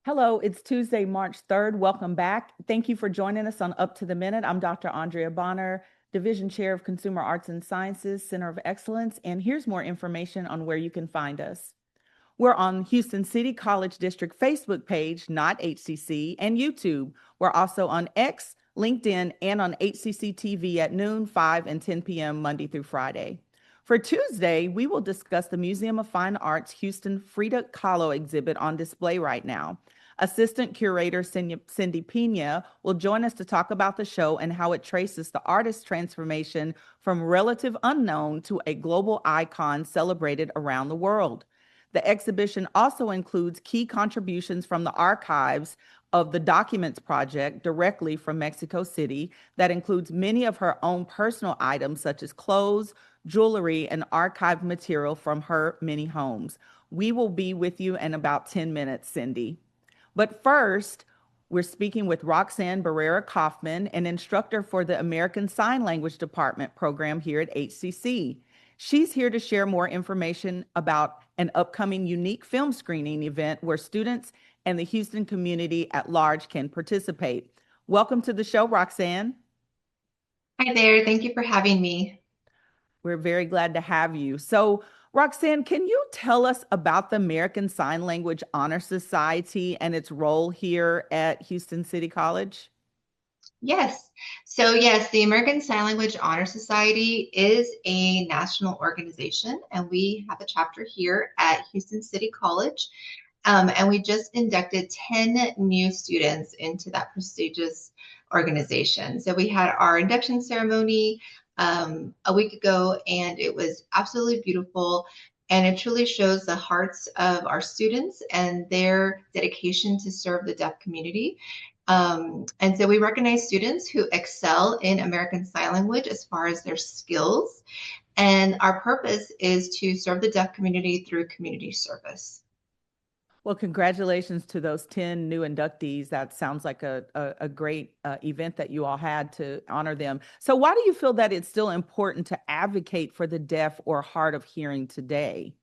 Hello, it's Tuesday, March 3rd. Welcome back. Thank you for joining us on Up to the Minute. I'm Dr. Andrea Bonner, Division Chair of Consumer Arts and Sciences, Center of Excellence, and here's more information on where you can find us. We're on Houston City College District Facebook page, not HCC, and YouTube. We're also on X, LinkedIn, and on HCC TV at noon, 5, and 10 p.m. Monday through Friday. For Tuesday, we will discuss the Museum of Fine Arts Houston Frida Kahlo exhibit on display right now. Assistant Curator Cindy Pena will join us to talk about the show and how it traces the artist's transformation from relative unknown to a global icon celebrated around the world. The exhibition also includes key contributions from the archives of the Documents Project directly from Mexico City that includes many of her own personal items such as clothes, jewelry, and archived material from her many homes. We will be with you in about 10 minutes, Cindy. But first, we're speaking with Roxann Barrera-Coffman, an instructor for the American Sign Language Department program here at HCC. She's here to share more information about an upcoming unique film screening event where students and the Houston community at large can participate. Welcome to the show, Roxann. Hi there. Thank you for having me. We're very glad to have you. So, Roxann, can you tell us about the American Sign Language Honor Society and its role here at Houston City College? Yes. Yes, the American Sign Language Honor Society is a national organization, and we have a chapter here at Houston City College. And we just inducted 10 new students into that prestigious organization. So we had our induction ceremony a week ago, and it was absolutely beautiful. And it truly shows the hearts of our students and their dedication to serve the deaf community. And so we recognize students who excel in American Sign Language as far as their skills. And our purpose is to serve the deaf community through community service. Well, congratulations to those 10 new inductees. That sounds like a great event that you all had to honor them. So, why do you feel that it's still important to advocate for the deaf or hard of hearing today?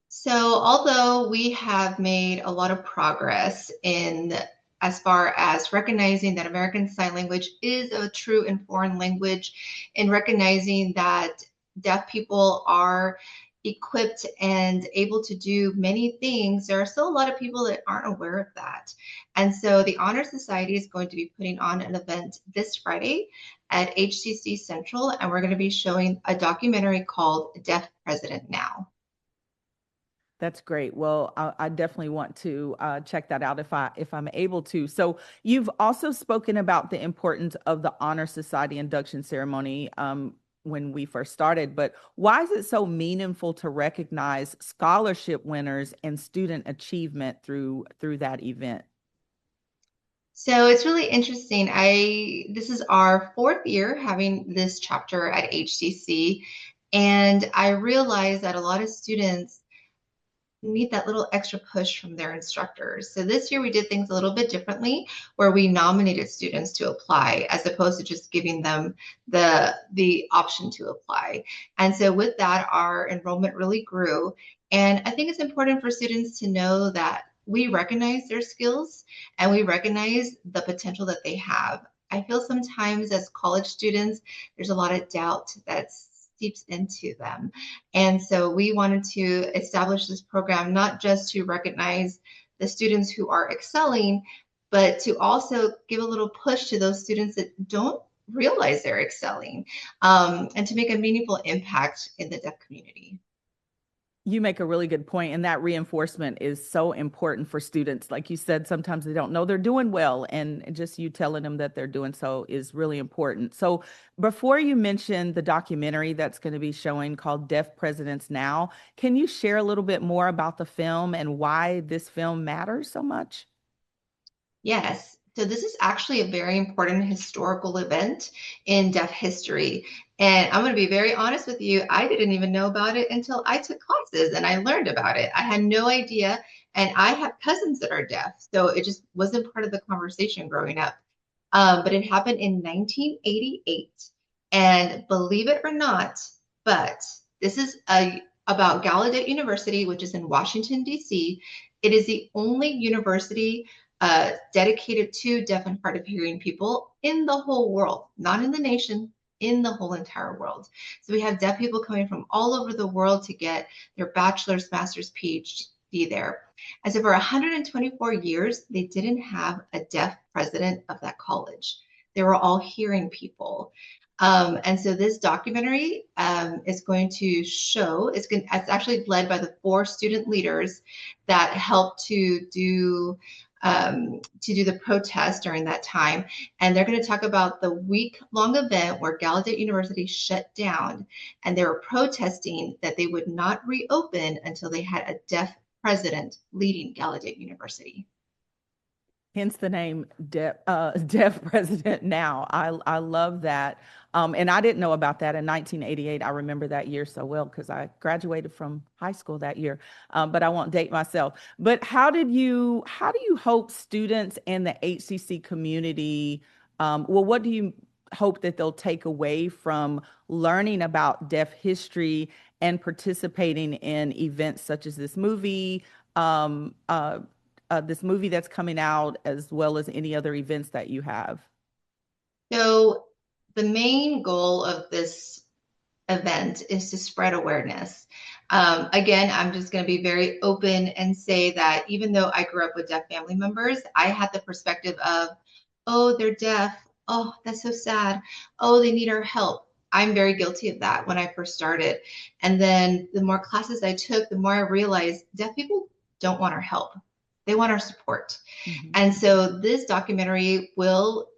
So, although we have made a lot of progress in as far as recognizing that American Sign Language is a true and foreign language, and recognizing that deaf people are equipped and able to do many things, there are still a lot of people that aren't aware of that. And so the Honor Society is going to be putting on an event this Friday at HCC Central, and we're going to be showing a documentary called Deaf President Now. That's great. Well, I definitely want to check that out if I'm able to. So, you've also spoken about the importance of the Honor Society induction ceremony when we first started. But why is it so meaningful to recognize scholarship winners and student achievement through that event? So it's really interesting. This is our fourth year having this chapter at HCC, and I realized that a lot of students need that little extra push from their instructors. So this year we did things a little bit differently, where we nominated students to apply as opposed to just giving them the option to apply. And so with that, our enrollment really grew. And I think it's important for students to know that we recognize their skills and we recognize the potential that they have. I feel sometimes as college students, there's a lot of doubt that seeps into them. And so we wanted to establish this program not just to recognize the students who are excelling, but to also give a little push to those students that don't realize they're excelling, and to make a meaningful impact in the deaf community. You make a really good point, and that reinforcement is so important for students. Like you said, sometimes they don't know they're doing well, and just you telling them that they're doing so is really important. So, before you mention the documentary that's going to be showing called Deaf Presidents Now, can you share a little bit more about the film and why this film matters so much? Yes. So this is actually a very important historical event in deaf history. And I'm going to be very honest with you, I didn't even know about it until I took classes and I learned about it. I had no idea. And I have cousins that are deaf. So it just wasn't part of the conversation growing up. But it happened in 1988. And believe it or not, but this is about Gallaudet University, which is in Washington, D.C. It is the only university dedicated to deaf and hard of hearing people in the whole world, not in the nation, in the whole entire world. So we have deaf people coming from all over the world to get their bachelor's, master's, PhD there. And so for 124 years, they didn't have a deaf president of that college. They were all hearing people. And so this documentary is going to show, it's actually led by the 4 student leaders that helped to do the protest during that time. And they're going to talk about the week-long event where Gallaudet University shut down, and they were protesting that they would not reopen until they had a deaf president leading Gallaudet University. Hence the name Deaf President Now. I love that. And I didn't know about that in 1988. I remember that year so well because I graduated from high school that year. But I won't date myself. But how do you hope students and the HCC community, what do you hope that they'll take away from learning about deaf history and participating in events such as this movie that's coming out, as well as any other events that you have? So the main goal of this event is to spread awareness. Again, I'm just going to be very open and say that even though I grew up with deaf family members, I had the perspective of, oh, they're deaf. Oh, that's so sad. Oh, they need our help. I'm very guilty of that when I first started. And then the more classes I took, the more I realized deaf people don't want our help. They want our support. Mm-hmm. And so this documentary will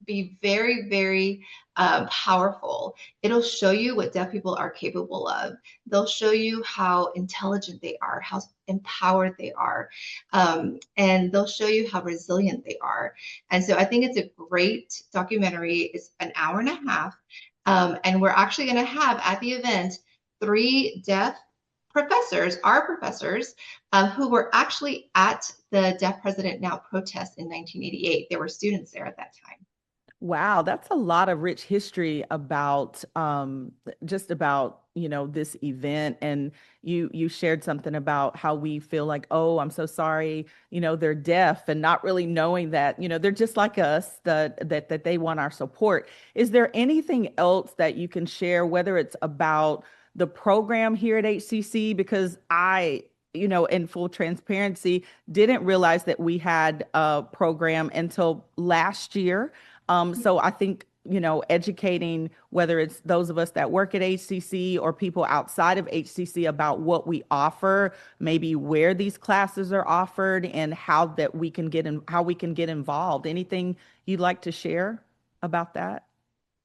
be very, very powerful. It'll show you what deaf people are capable of. They'll show you how intelligent they are, how empowered they are, and they'll show you how resilient they are. And so I think it's a great documentary. It's an hour and a half. And we're actually going to have at the event 3 deaf professors, our professors, who were actually at the Deaf President Now protest in 1988. There were students there at that time. Wow, that's a lot of rich history about just about, this event. And you shared something about how we feel like, oh, I'm so sorry, they're deaf, and not really knowing that, they're just like us, that they want our support. Is there anything else that you can share, whether it's about the program here at HCC? Because in full transparency, didn't realize that we had a program until last year. So I think, educating, whether it's those of us that work at HCC or people outside of HCC, about what we offer, maybe where these classes are offered, and how we can get involved. Anything you'd like to share about that?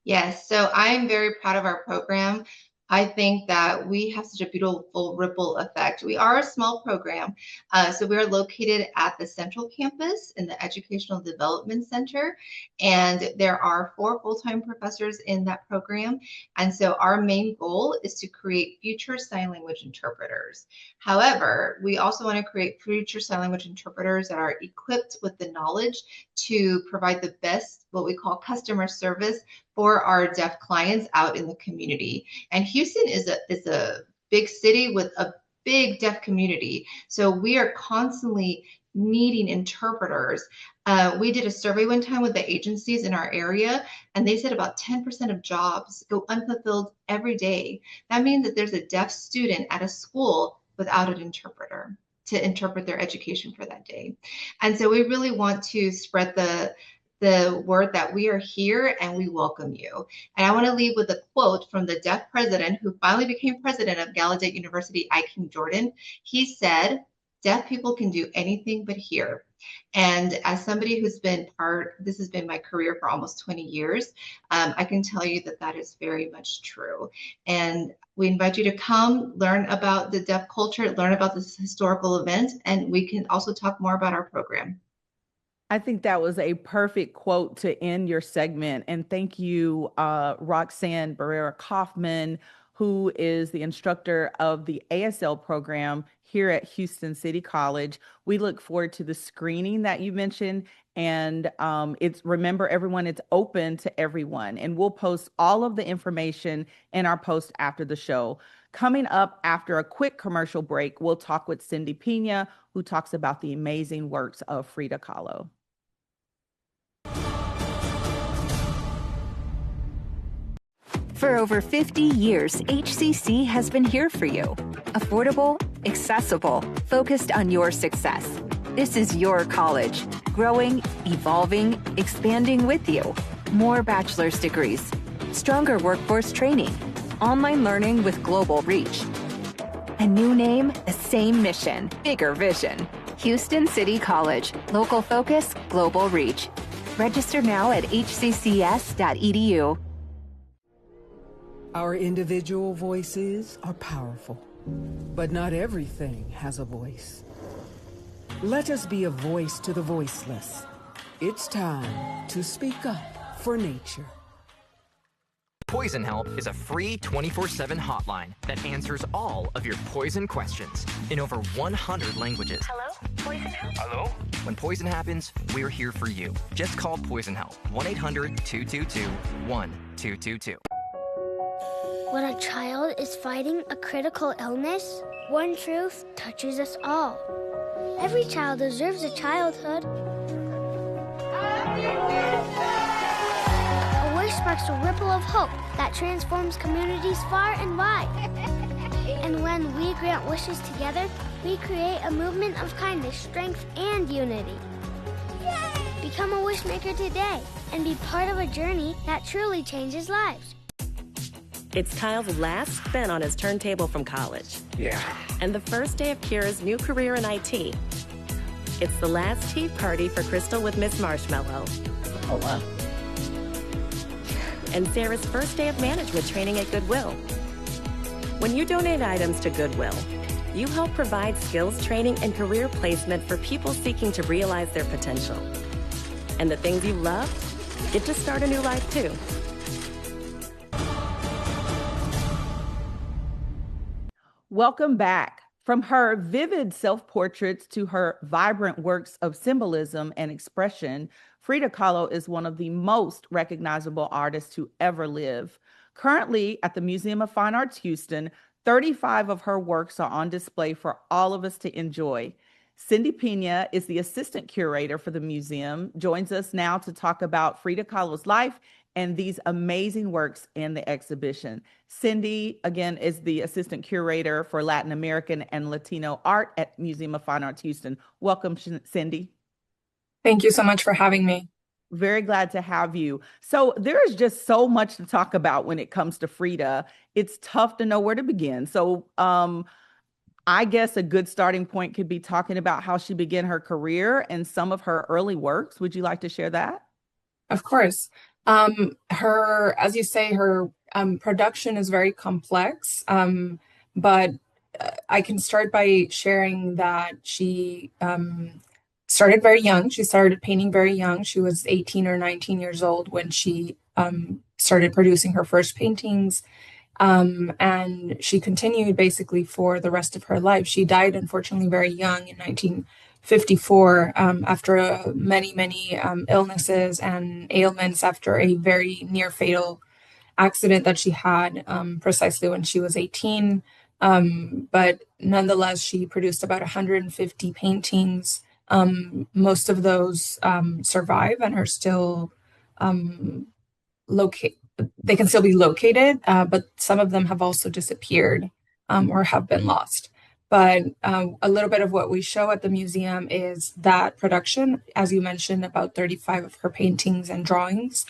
Yes, so I'm very proud of our program. I think that we have such a beautiful ripple effect. We are a small program, so we're located at the Central Campus in the Educational Development Center, and there are 4 full-time professors in that program. And so our main goal is to create future sign language interpreters. However, we also want to create future sign language interpreters that are equipped with the knowledge to provide the best, what we call customer service, for our deaf clients out in the community. And Houston is a big city with a big deaf community. So we are constantly needing interpreters. We did a survey one time with the agencies in our area, and they said about 10% of jobs go unfulfilled every day. That means that there's a deaf student at a school without an interpreter to interpret their education for that day. And so we really want to spread the word that we are here and we welcome you. And I want to leave with a quote from the deaf president who finally became president of Gallaudet University, King Jordan. He said, deaf people can do anything but hear. And as somebody who's been this has been my career for almost 20 years, I can tell you that that is very much true. And we invite you to come learn about the deaf culture, learn about this historical event, and we can also talk more about our program. I think that was a perfect quote to end your segment. And thank you, Roxann Barrera-Coffman, who is the instructor of the ASL program here at Houston City College. We look forward to the screening that you mentioned. And remember, everyone, it's open to everyone. And we'll post all of the information in our post after the show. Coming up after a quick commercial break, we'll talk with Cindy Pena, who talks about the amazing works of Frida Kahlo. For over 50 years, HCC has been here for you. Affordable, accessible, focused on your success. This is your college, growing, evolving, expanding with you. More bachelor's degrees, stronger workforce training, online learning with global reach. A new name, the same mission, bigger vision. Houston City College, local focus, global reach. Register now at hccs.edu. Our individual voices are powerful, but not everything has a voice. Let us be a voice to the voiceless. It's time to speak up for nature. Poison Help is a free 24/7 hotline that answers all of your poison questions in over 100 languages. Hello? Poison Help? Hello? When poison happens, we're here for you. Just call Poison Help, 1-800-222-1222. When a child is fighting a critical illness, one truth touches us all. Every child deserves a childhood. A wish sparks a ripple of hope that transforms communities far and wide. And when we grant wishes together, we create a movement of kindness, strength, and unity. Become a wish maker today and be part of a journey that truly changes lives. It's Kyle's last spin on his turntable from college. Yeah. And the first day of Kira's new career in IT. It's the last tea party for Crystal with Miss Marshmallow. Oh, wow. And Sarah's first day of management training at Goodwill. When you donate items to Goodwill, you help provide skills training and career placement for people seeking to realize their potential. And the things you love get to start a new life too. Welcome back. From her vivid self-portraits to her vibrant works of symbolism and expression, Frida Kahlo is one of the most recognizable artists to ever live. Currently, at the Museum of Fine Arts Houston, 35 of her works are on display for all of us to enjoy. Cindy Pena is the assistant curator for the museum, joins us now to talk about Frida Kahlo's life and these amazing works in the exhibition. Cindy, again, is the assistant curator for Latin American and Latino art at Museum of Fine Arts Houston. Welcome, Cindy. Thank you so much for having me. Very glad to have you. So there is just so much to talk about when it comes to Frida. It's tough to know where to begin. So I guess a good starting point could be talking about how she began her career and some of her early works. Would you like to share that? Of course. As you say, her production is very complex, but I can start by sharing that she started very young. She started painting very young. She was 18 or 19 years old when she started producing her first paintings, and she continued basically for the rest of her life. She died, unfortunately, very young in 1954 after many illnesses and ailments after a very near fatal accident that she had precisely when she was 18. But nonetheless, she produced about 150 paintings. Most of those survive and are still located. They can still be located, but some of them have also disappeared or have been lost. But a little bit of what we show at the museum is that production, as you mentioned, about 35 of her paintings and drawings,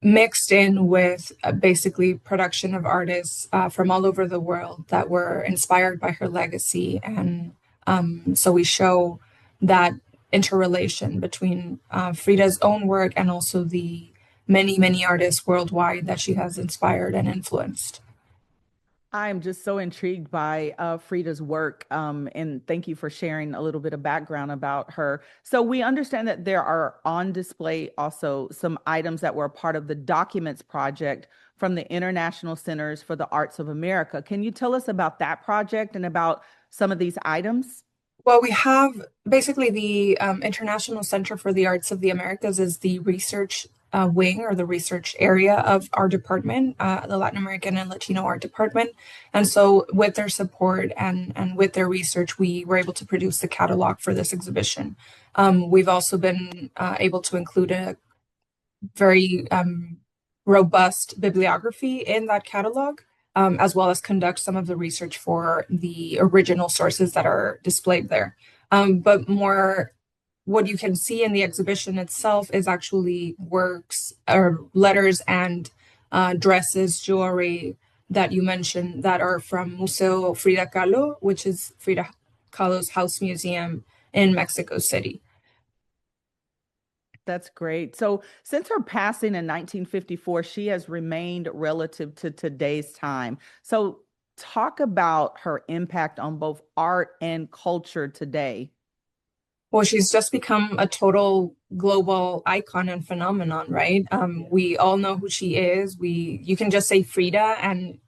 mixed in with basically production of artists from all over the world that were inspired by her legacy. And so we show that interrelation between Frida's own work and also the many artists worldwide that she has inspired and influenced. I'm just so intrigued by Frida's work, and thank you for sharing a little bit of background about her. So we understand that there are on display also some items that were a part of the Documents Project from the International Centers for the Arts of America. Can you tell us about that project and about some of these items? Well, we have basically the International Center for the Arts of the Americas is the research wing or the research area of our department, the Latin American and Latino art department. And so with their support and with their research, we were able to produce the catalog for this exhibition. We've also been able to include a very robust bibliography in that catalog, as well as conduct some of the research for the original sources that are displayed there. But more, what you can see in the exhibition itself is actually works or letters and dresses, jewelry that you mentioned that are from Museo Frida Kahlo, which is Frida Kahlo's house museum in Mexico City. That's great. So since her passing in 1954, she has remained relative to today's time. So talk about her impact on both art and culture today. Well, she's just become a total global icon and phenomenon, right? We all know who she is. You can just say Frida and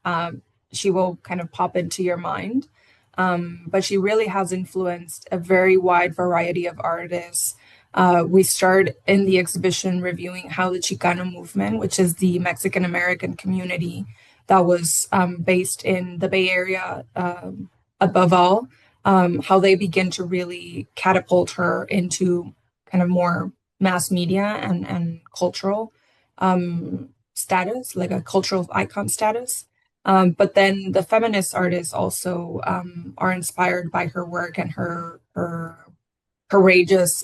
she will kind of pop into your mind. But she really has influenced a very wide variety of artists. We start in the exhibition reviewing how the Chicano movement, which is the Mexican American community that was based in the Bay Area above all, how they begin to really catapult her into kind of more mass media and cultural status, like a cultural icon status. But then the feminist artists also are inspired by her work and her courageous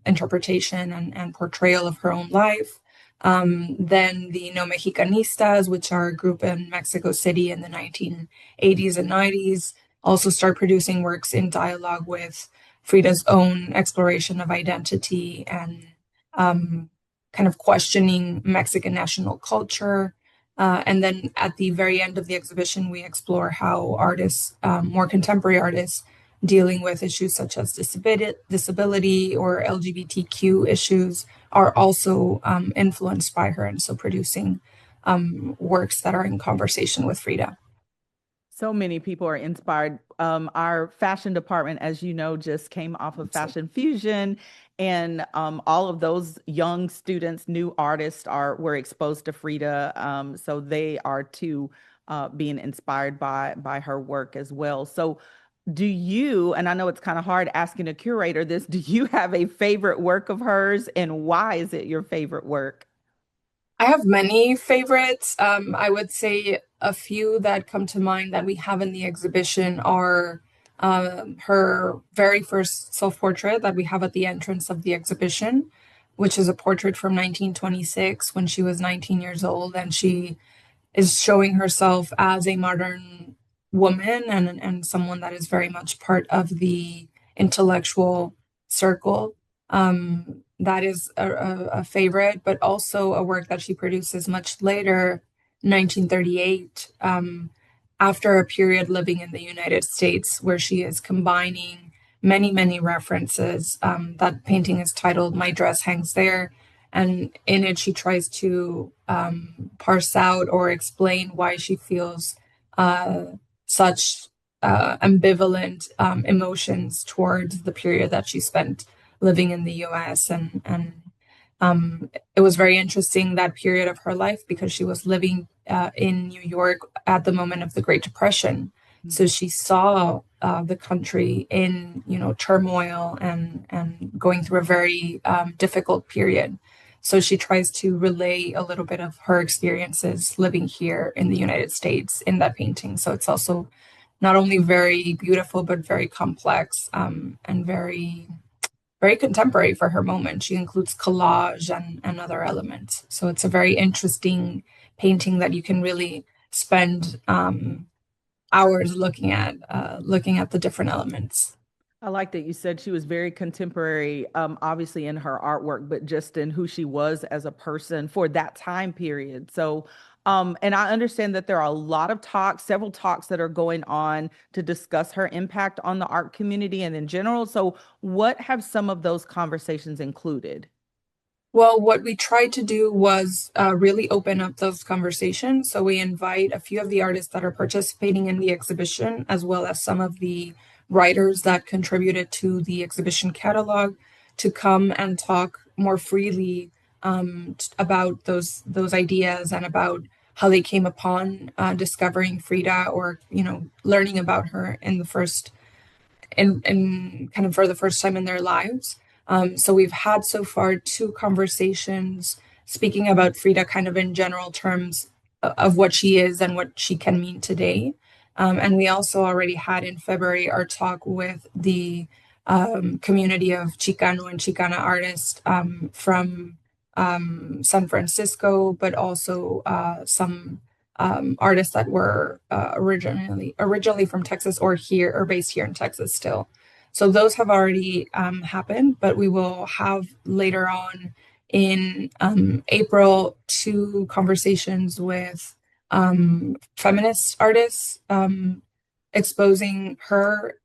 interpretation and portrayal of her own life. Then the No Mexicanistas, which are a group in Mexico City in the 1980s and 90s, also start producing works in dialogue with Frida's own exploration of identity and kind of questioning Mexican national culture. And then at the very end of the exhibition, we explore how artists, more contemporary artists, dealing with issues such as disability or LGBTQ issues are also influenced by her, and so producing works that are in conversation with Frida. So many people are inspired. Our fashion department, as you know, just came off of Fashion Fusion, and all of those young students, new artists were exposed to Frida. So they are too being inspired by her work as well. So do you, and I know it's kind of hard asking a curator this, do you have a favorite work of hers, and why is it your favorite work? I have many favorites. I would say a few that come to mind that we have in the exhibition are her very first self-portrait that we have at the entrance of the exhibition, which is a portrait from 1926 when she was 19 years old, and she is showing herself as a modern woman and someone that is very much part of the intellectual circle. That is a favorite, but also a work that she produces much later, 1938, after a period living in the United States, where she is combining many references. That painting is titled "My Dress Hangs There," and in it she tries to parse out or explain why she feels such ambivalent emotions towards the period that she spent living in the US. And it was very interesting, that period of her life, because she was living in New York at the moment of the Great Depression. So she saw the country in, turmoil and going through a very difficult period. So she tries to relay a little bit of her experiences living here in the United States in that painting. So it's also not only very beautiful, but very complex and very contemporary for her moment. She includes collage and other elements. So it's a very interesting painting that you can really spend hours looking at the different elements. I like that you said she was very contemporary, obviously in her artwork, but just in who she was as a person for that time period. So, and I understand that there are a lot of several talks that are going on to discuss her impact on the art community and in general. So what have some of those conversations included? Well, what we tried to do was really open up those conversations. So we invite a few of the artists that are participating in the exhibition, as well as some of the writers that contributed to the exhibition catalog, to come and talk more freely about those ideas and about how they came upon discovering Frida, or learning about her in kind of for the first time in their lives. So we've had so far 2 conversations speaking about Frida kind of in general terms of what she is and what she can mean today. And we also already had in February our talk with the community of Chicano and Chicana artists from San Francisco, but also some artists that were originally from Texas or based here in Texas still. So those have already happened, but we will have later on in April 2 conversations with feminist artists exposing her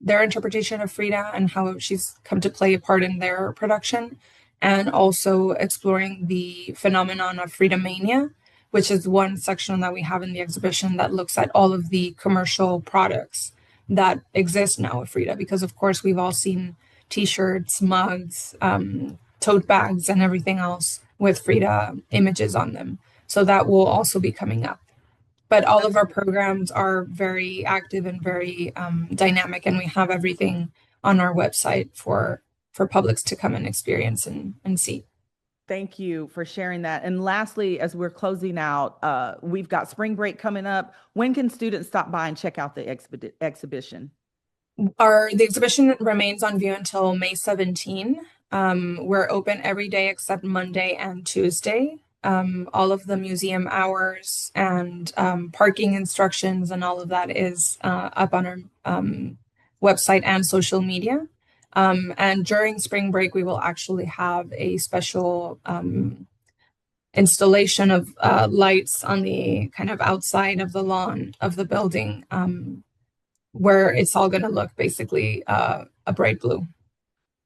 their interpretation of Frida and how she's come to play a part in their production, and also exploring the phenomenon of Frida Mania, which is one section that we have in the exhibition that looks at all of the commercial products that exist now of Frida, because of course we've all seen t-shirts, mugs, tote bags, and everything else with Frida images on them. So that will also be coming up. But all of our programs are very active and very dynamic, and we have everything on our website for publics to come and experience and see. Thank you for sharing that. And lastly, as we're closing out, we've got spring break coming up. When can students stop by and check out the exhibition? The exhibition remains on view until May 17. We're open every day except Monday and Tuesday. All of the museum hours and parking instructions and all of that is up on our website and social media. And during spring break, we will actually have a special installation of lights on the kind of outside of the lawn of the building, where it's all going to look basically a bright blue.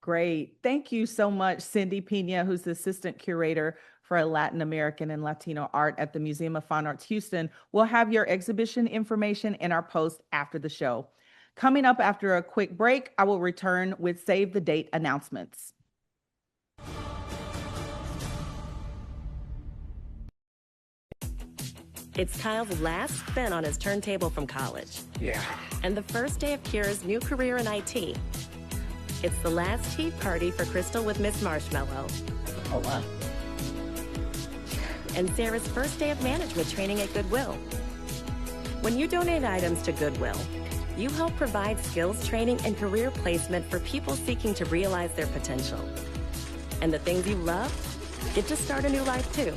Great. Thank you so much, Cindy Pena, who's the Assistant Curator for Latin American and Latino Art at the Museum of Fine Arts Houston. We'll have your exhibition information in our post after the show. Coming up after a quick break, I will return with Save the Date announcements. It's Kyle's last spin on his turntable from college. Yeah. And the first day of Kira's new career in IT. It's the last tea party for Crystal with Miss Marshmallow. Oh, wow. And Sarah's first day of management training at Goodwill. When you donate items to Goodwill, you help provide skills training and career placement for people seeking to realize their potential. And the things you love get to start a new life too.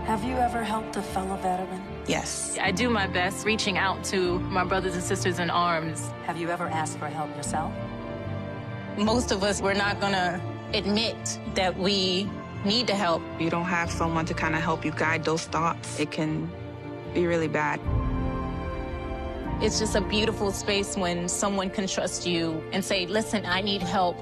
Have you ever helped a fellow veteran? Yes. I do my best reaching out to my brothers and sisters in arms. Have you ever asked for help yourself? Most of us, we're not gonna admit that we need to help. You don't have someone to kind of help you guide those thoughts. It can be really bad. It's just a beautiful space when someone can trust you and say, listen, I need help.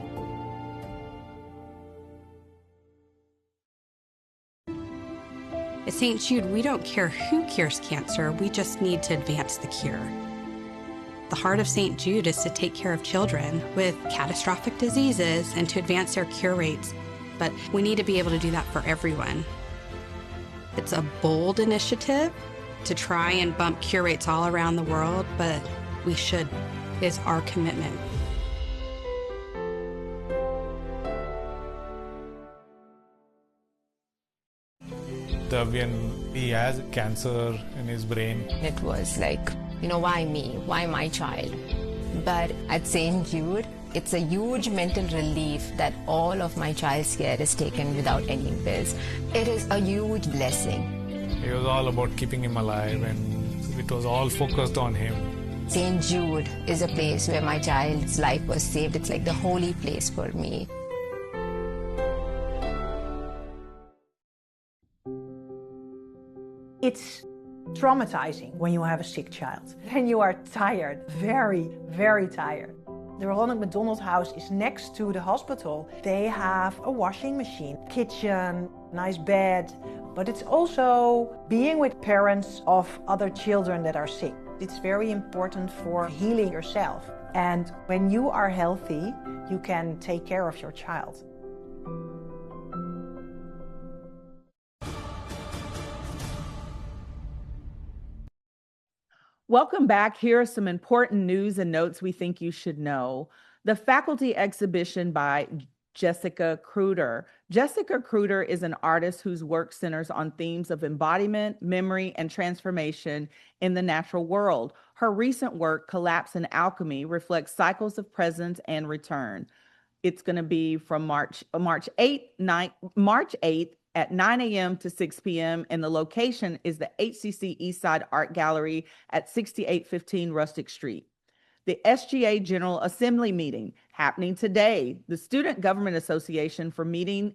At St. Jude, we don't care who cures cancer, we just need to advance the cure. The heart of St. Jude is to take care of children with catastrophic diseases and to advance their cure rates, but we need to be able to do that for everyone. It's a bold initiative to try and bump cure rates all around the world, but we should, is our commitment. When he has cancer in his brain. It was like, why me? Why my child? But at St. Jude, it's a huge mental relief that all of my child's care is taken without any bills. It is a huge blessing. It was all about keeping him alive, and it was all focused on him. St. Jude is a place where my child's life was saved. It's like the holy place for me. It's traumatizing when you have a sick child. Then you are tired, very, very tired. The Ronald McDonald House is next to the hospital. They have a washing machine, kitchen, nice bed, but it's also being with parents of other children that are sick. It's very important for healing yourself. And when you are healthy, you can take care of your child. Welcome back. Here are some important news and notes we think you should know. The faculty exhibition by Jessica Kreutter. Jessica Kreutter is an artist whose work centers on themes of embodiment, memory, and transformation in the natural world. Her recent work, Collapse and Alchemy, reflects cycles of presence and return. It's going to be from March 8th at 9 a.m. to 6 p.m. And the location is the HCC Eastside Art Gallery at 6815 Rustic Street. The SGA General Assembly meeting happening today. The Student Government Association for meeting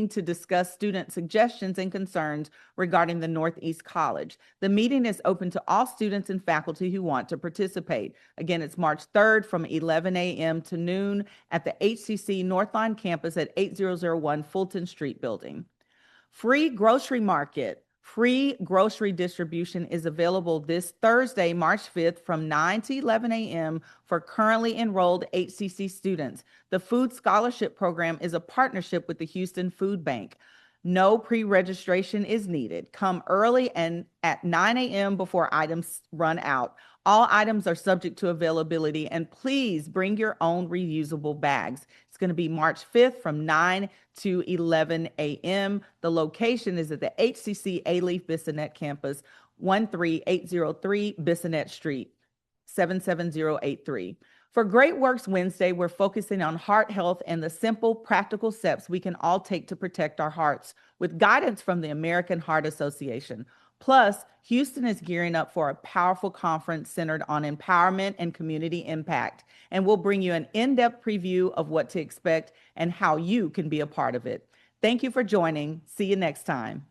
to discuss student suggestions and concerns regarding the Northeast College. The meeting is open to all students and faculty who want to participate. Again, it's March 3rd from 11 a.m. to noon at the HCC Northline campus at 8001 Fulton Street building. Free grocery market. Free grocery distribution is available this Thursday, March 5th from 9 to 11 a.m. for currently enrolled HCC students. The Food Scholarship Program is a partnership with the Houston Food Bank. No pre-registration is needed. Come early and at 9 a.m. before items run out. All items are subject to availability, and please bring your own reusable bags. It's going to be March 5th from 9 to 11 a.m. The location is at the HCC A-Leaf Bissonnette campus, 13803 Bissonnette Street, 77083. For Great Works Wednesday, we're focusing on heart health and the simple, practical steps we can all take to protect our hearts with guidance from the American Heart Association. Plus, Houston is gearing up for a powerful conference centered on empowerment and community impact, and we'll bring you an in-depth preview of what to expect and how you can be a part of it. Thank you for joining. See you next time.